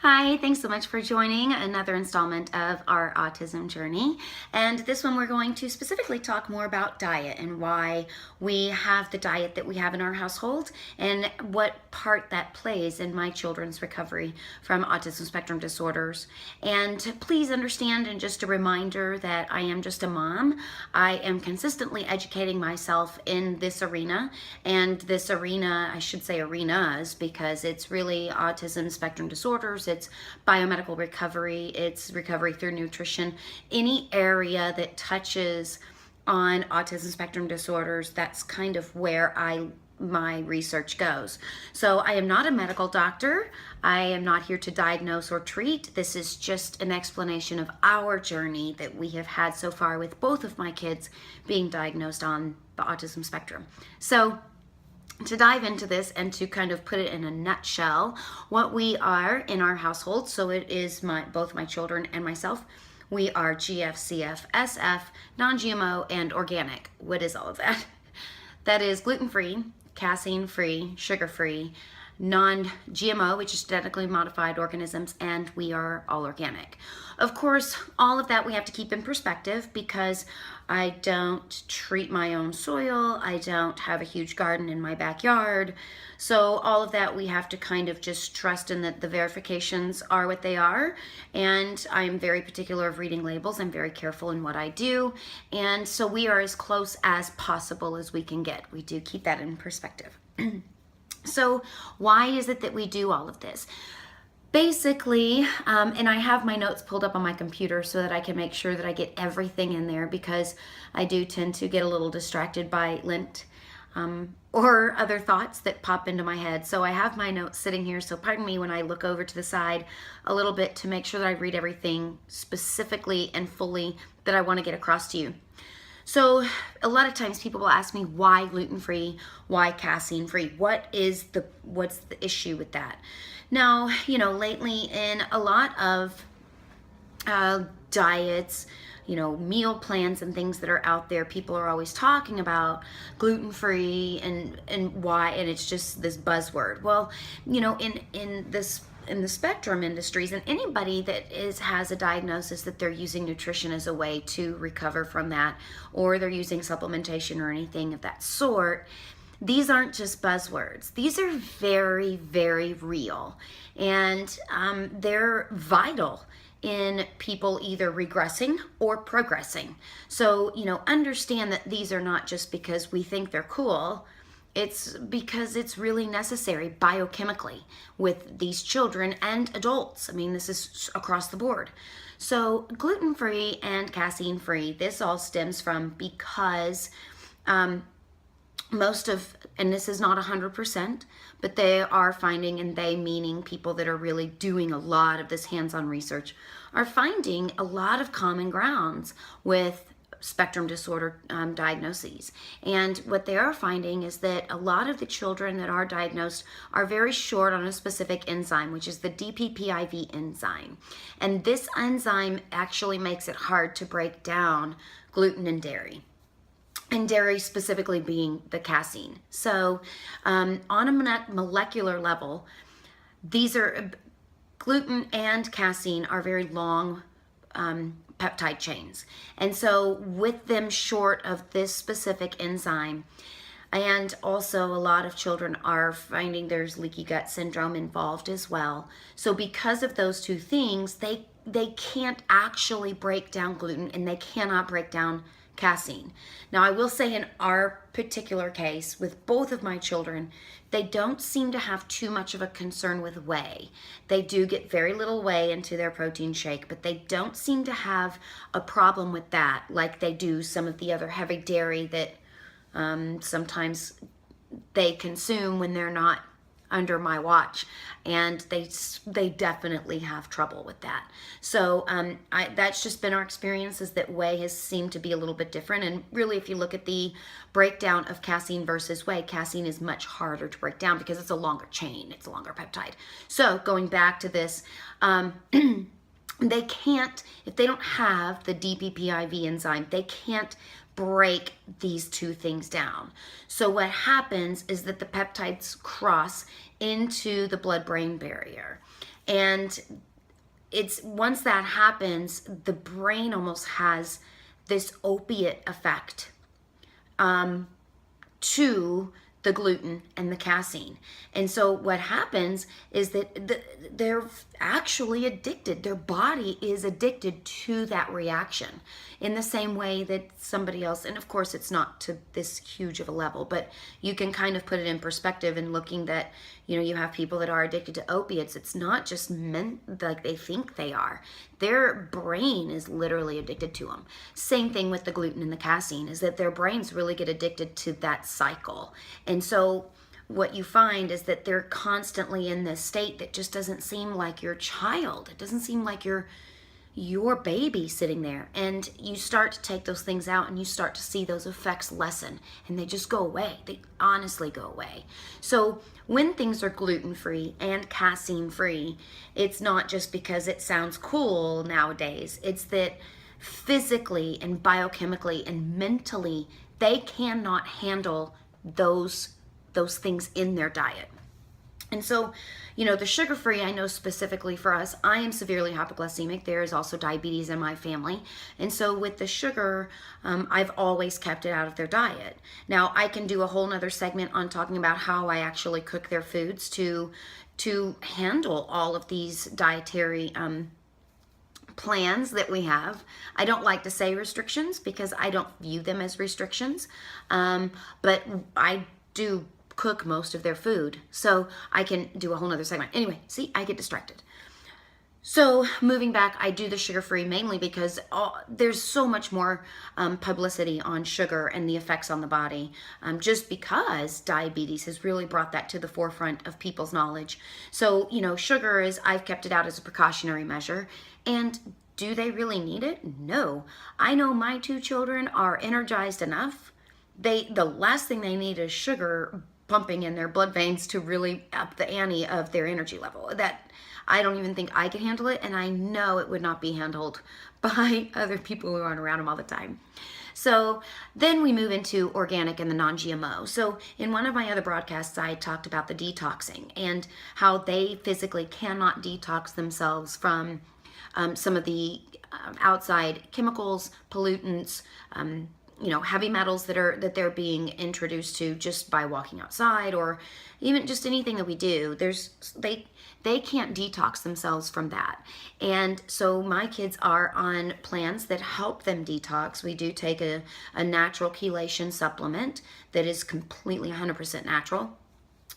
Hi, thanks so much for joining another installment of our Autism Journey. And this one we're going to specifically talk more about diet and why we have the diet that we have in our household and what part that plays in my children's recovery from autism spectrum disorders. And please understand, and just a reminder that I am just a mom. I am consistently educating myself in this arena, and this arena, I should say arenas, because it's really autism spectrum disorders. It's biomedical recovery, it's recovery through nutrition. Any area that touches on autism spectrum disorders, that's kind of where my research goes. So I am not a medical doctor. I am not here to diagnose or treat. This is just an explanation of our journey that we have had so far with both of my kids being diagnosed on the autism spectrum. So to dive into this and to kind of put it in a nutshell, what we are in our household, so it is both my children and myself, we are GF, CF, SF, non-GMO, and organic. What is all of that? That is gluten-free, casein-free, sugar-free, non-GMO, which is genetically modified organisms, and we are all organic. Of course, all of that we have to keep in perspective because I don't treat my own soil. I don't have a huge garden in my backyard. So all of that we have to kind of just trust in that the verifications are what they are. And I'm very particular of reading labels. I'm very careful in what I do. And so we are as close as possible as we can get. We do keep that in perspective. So why is it that we do all of this? Basically, and I have my notes pulled up on my computer so that I can make sure that I get everything in there, because I do tend to get a little distracted by lint or other thoughts that pop into my head. So I have my notes sitting here, so pardon me when I look over to the side a little bit to make sure that I read everything specifically and fully that I want to get across to you. So a lot of times people will ask me, why gluten-free, why casein-free? What's the issue with that? Now, lately in a lot of diets, meal plans and things that are out there, people are always talking about gluten-free and why, and it's just this buzzword. Well, in the spectrum industries, and anybody that has a diagnosis that they're using nutrition as a way to recover from that, or they're using supplementation or anything of that sort, these aren't just buzzwords. These are very, very real, and they're vital in people either regressing or progressing. So, understand that these are not just because we think they're cool. It's because it's really necessary biochemically with these children and adults. I mean, this is across the board. So gluten-free and casein-free, this all stems from because and this is not 100%, but they are finding, and they meaning people that are really doing a lot of this hands-on research, are finding a lot of common grounds with spectrum disorder diagnoses. And what they are finding is that a lot of the children that are diagnosed are very short on a specific enzyme, which is the DPPIV enzyme. And this enzyme actually makes it hard to break down gluten and dairy. And dairy specifically being the casein. So on a molecular level, these are gluten and casein are very long peptide chains. And so with them short of this specific enzyme, and also a lot of children are finding there's leaky gut syndrome involved as well. So because of those two things, they can't actually break down gluten, and they cannot break down casein. Now, I will say in our particular case with both of my children, they don't seem to have too much of a concern with whey. They do get very little whey into their protein shake, but they don't seem to have a problem with that like they do some of the other heavy dairy that sometimes they consume when they're not under my watch, and they definitely have trouble with that. So that's just been our experience, is that whey has seemed to be a little bit different. And really, if you look at the breakdown of casein versus whey, casein is much harder to break down because it's a longer chain, it's a longer peptide. So going back to this, they can't, if they don't have the DPPIV enzyme, they can't break these two things down. So what happens is that the peptides cross into the blood-brain barrier. And it's once that happens, the brain almost has this opiate effect to the gluten and the casein. And so what happens is that they're actually addicted. Their body is addicted to that reaction in the same way that somebody else, and of course it's not to this huge of a level, but you can kind of put it in perspective in looking that, you have people that are addicted to opiates. It's not just meant like they think they are. Their brain is literally addicted to them. Same thing with the gluten and the casein, is that their brains really get addicted to that cycle. And so what you find is that they're constantly in this state that just doesn't seem like your child. It doesn't seem like your baby sitting there. And you start to take those things out and you start to see those effects lessen, and they just go away. They honestly go away. So when things are gluten-free and casein-free, it's not just because it sounds cool nowadays. It's that physically and biochemically and mentally, they cannot handle those things in their diet. And so, the sugar-free, I know specifically for us, I am severely hypoglycemic. There is also diabetes in my family. And so with the sugar, I've always kept it out of their diet. Now, I can do a whole nother segment on talking about how I actually cook their foods to handle all of these dietary plans that we have. I don't like to say restrictions because I don't view them as restrictions, but I do cook most of their food, so I can do a whole nother segment. Anyway, see, I get distracted. So moving back, I do the sugar-free mainly because there's so much more publicity on sugar and the effects on the body, just because diabetes has really brought that to the forefront of people's knowledge. So, sugar I've kept it out as a precautionary measure. And do they really need it? No. I know my 2 children are energized enough. The last thing they need is sugar pumping in their blood veins to really up the ante of their energy level. That I don't even think I could handle it, and I know it would not be handled by other people who aren't around them all the time. So then we move into organic and the non-GMO. So in one of my other broadcasts, I talked about the detoxing and how they physically cannot detox themselves from some of the outside chemicals, pollutants, heavy metals that they're being introduced to just by walking outside, or even just anything that we do. They can't detox themselves from that. And so my kids are on plans that help them detox. We do take a natural chelation supplement that is completely 100% natural.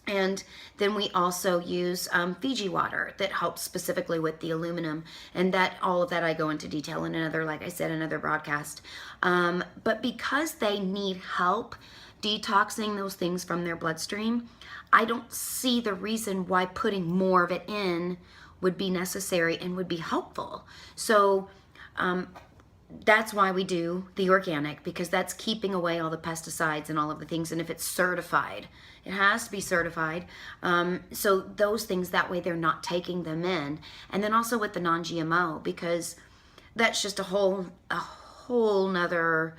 And then we also use Fiji water that helps specifically with the aluminum, and all of that I go into detail in another broadcast. But because they need help detoxing those things from their bloodstream, I don't see the reason why putting more of it in would be necessary and would be helpful. So that's why we do the organic, because that's keeping away all the pesticides and all of the things. And if it's certified, it has to be certified. So those things, that way they're not taking them in. And then also with the non-GMO, because that's just a whole nother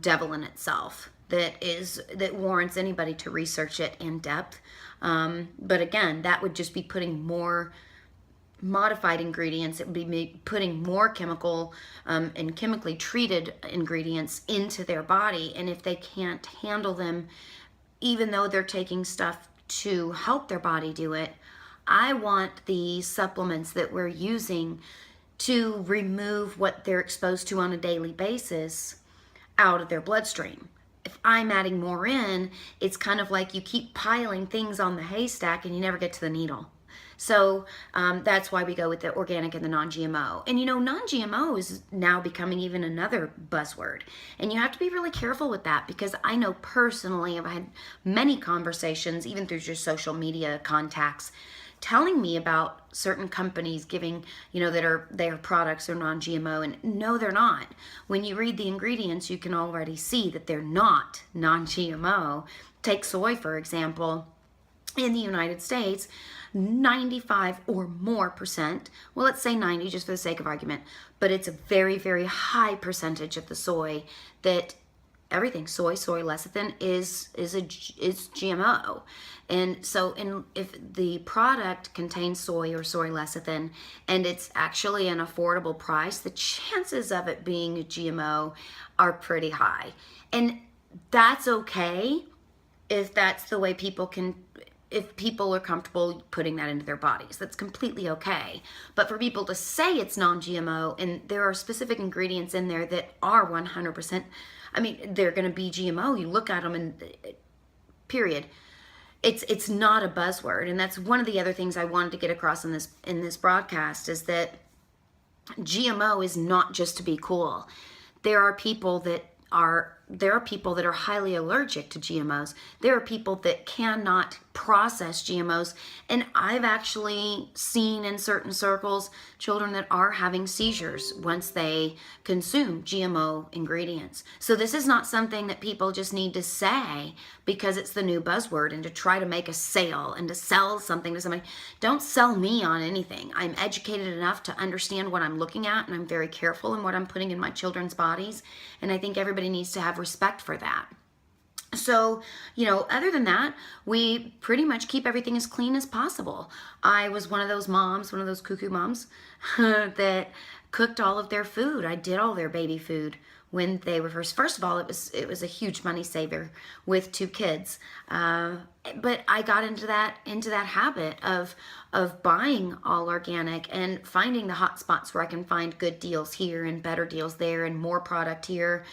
devil in itself that warrants anybody to research it in depth. But again, that would just be putting more modified ingredients. It would be putting more chemical and chemically treated ingredients into their body. And if they can't handle them, even though they're taking stuff to help their body do it, I want the supplements that we're using to remove what they're exposed to on a daily basis out of their bloodstream. If I'm adding more in, it's kind of like you keep piling things on the haystack and you never get to the needle. So that's why we go with the organic and the non-GMO. And non-GMO is now becoming even another buzzword. And you have to be really careful with that, because I know personally I've had many conversations, even through your social media contacts, telling me about certain companies giving, that their products are non-GMO, and no, they're not. When you read the ingredients, you can already see that they're not non-GMO. Take soy, for example. In the United States, 95 or more percent, well, let's say 90 just for the sake of argument, but it's a very, very high percentage of the soy that everything. Soy lecithin is GMO. And so if the product contains soy or soy lecithin and it's actually an affordable price, the chances of it being a GMO are pretty high. And that's okay if that's the way if people are comfortable putting that into their bodies. That's completely okay. But for people to say it's non-GMO, and there are specific ingredients in there that are 100%, I mean, they're going to be GMO. You look at them and period. It's not a buzzword. And that's one of the other things I wanted to get across in this broadcast, is that GMO is not just to be cool. There are people that are highly allergic to GMOs. There are people that cannot process GMOs. And I've actually seen in certain circles children that are having seizures once they consume GMO ingredients. So this is not something that people just need to say because it's the new buzzword and to try to make a sale and to sell something to somebody. Don't sell me on anything. I'm educated enough to understand what I'm looking at, and I'm very careful in what I'm putting in my children's bodies. And I think everybody needs to have respect for that. So, other than that, we pretty much keep everything as clean as possible. I was one of those moms, one of those cuckoo moms that cooked all of their food. I did all their baby food when they were first of all, it was a huge money saver with 2 kids. But I got into that habit of buying all organic and finding the hot spots where I can find good deals here and better deals there and more product here.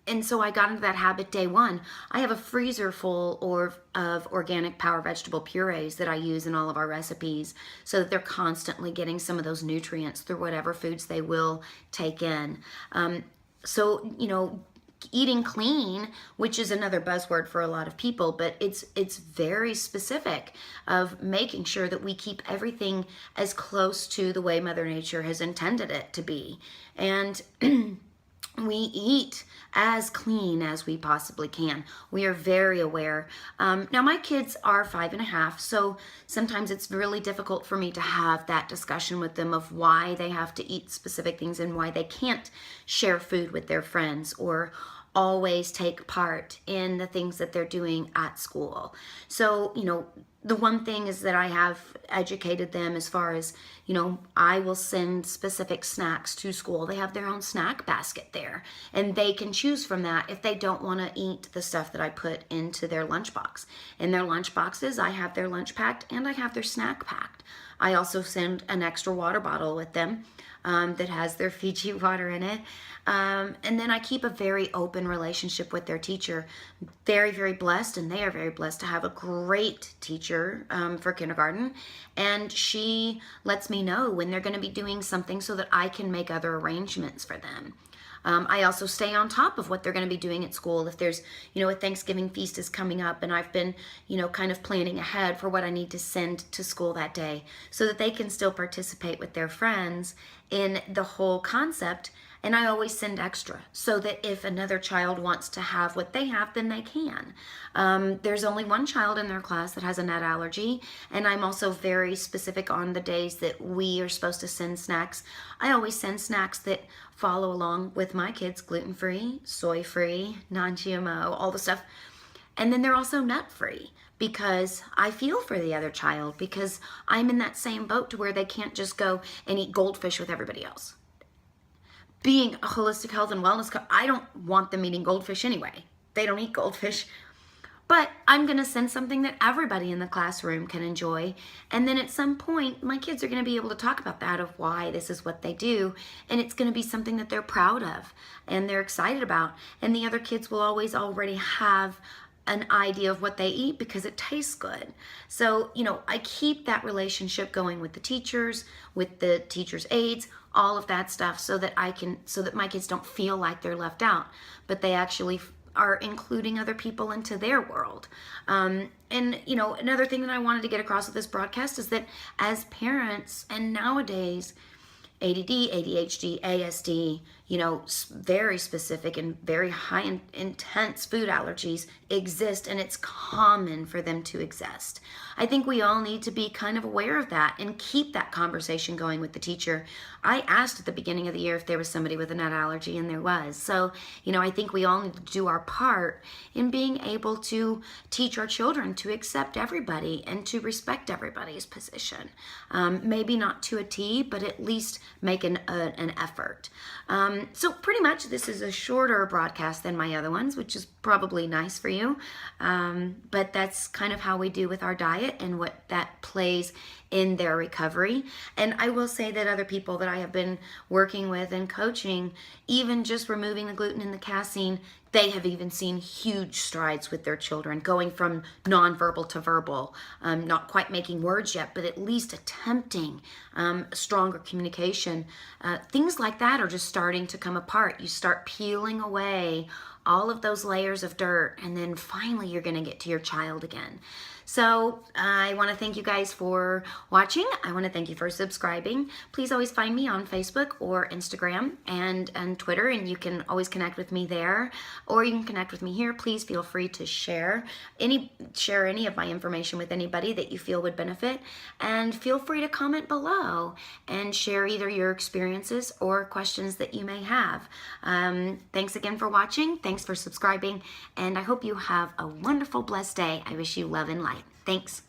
And so I got into that habit day one. I have a freezer full of organic power vegetable purees that I use in all of our recipes so that they're constantly getting some of those nutrients through whatever foods they will take in. So, eating clean, which is another buzzword for a lot of people, but it's very specific of making sure that we keep everything as close to the way Mother Nature has intended it to be. And we eat as clean as we possibly can. We are very aware. Now my kids are 5.5, so sometimes it's really difficult for me to have that discussion with them of why they have to eat specific things and why they can't share food with their friends or always take part in the things that they're doing at school. So, the one thing is that I have educated them as far as, I will send specific snacks to school. They have their own snack basket there, and they can choose from that if they don't want to eat the stuff that I put into their lunchbox. In their lunch boxes, I have their lunch packed and I have their snack packed. I also send an extra water bottle with them that has their Fiji water in it. And then I keep a very open relationship with their teacher. Very, very blessed, and they are very blessed to have a great teacher for kindergarten. And she lets me know when they're going to be doing something so that I can make other arrangements for them. I also stay on top of what they're going to be doing at school. If there's, a Thanksgiving feast is coming up and I've been, kind of planning ahead for what I need to send to school that day so that they can still participate with their friends in the whole concept. And I always send extra so that if another child wants to have what they have, then they can. There's only one child in their class that has a nut allergy, and I'm also very specific on the days that we are supposed to send snacks. I always send snacks that follow along with my kids, gluten-free, soy-free, non-GMO, all the stuff. And then they're also nut-free because I feel for the other child because I'm in that same boat to where they can't just go and eat goldfish with everybody else. Being a holistic health and wellness coach, I don't want them eating goldfish anyway. They don't eat goldfish. But I'm going to send something that everybody in the classroom can enjoy. And then at some point, my kids are going to be able to talk about that, of why this is what they do. And it's going to be something that they're proud of and they're excited about. And the other kids will always already have an idea of what they eat because it tastes good. So, I keep that relationship going with the teachers, with the teachers' aides, all of that stuff so that my kids don't feel like they're left out, but they actually are including other people into their world. And, another thing that I wanted to get across with this broadcast is that as parents, and nowadays, ADD, ADHD, ASD, very specific and very high intense food allergies exist, and it's common for them to exist. I think we all need to be kind of aware of that and keep that conversation going with the teacher. I asked at the beginning of the year if there was somebody with a nut allergy, and there was. So, I think we all need to do our part in being able to teach our children to accept everybody and to respect everybody's position. Maybe not to a T, but at least make an effort. So pretty much this is a shorter broadcast than my other ones, which is probably nice for you. But that's kind of how we do with our diet and what that plays in their recovery. And I will say that other people that I have been working with and coaching, even just removing the gluten and the casein, they have even seen huge strides with their children, going from nonverbal to verbal, not quite making words yet, but at least attempting stronger communication. Things like that are just starting to come apart. You start peeling away all of those layers of dirt, and then finally you're going to get to your child again. So I want to thank you guys for watching. I want to thank you for subscribing. Please always find me on Facebook or Instagram and Twitter, and you can always connect with me there, or you can connect with me here. Please feel free to share any of my information with anybody that you feel would benefit, and feel free to comment below and share either your experiences or questions that you may have. Thanks again for watching. Thanks for subscribing, and I hope you have a wonderful, blessed day. I wish you love and light. Thanks.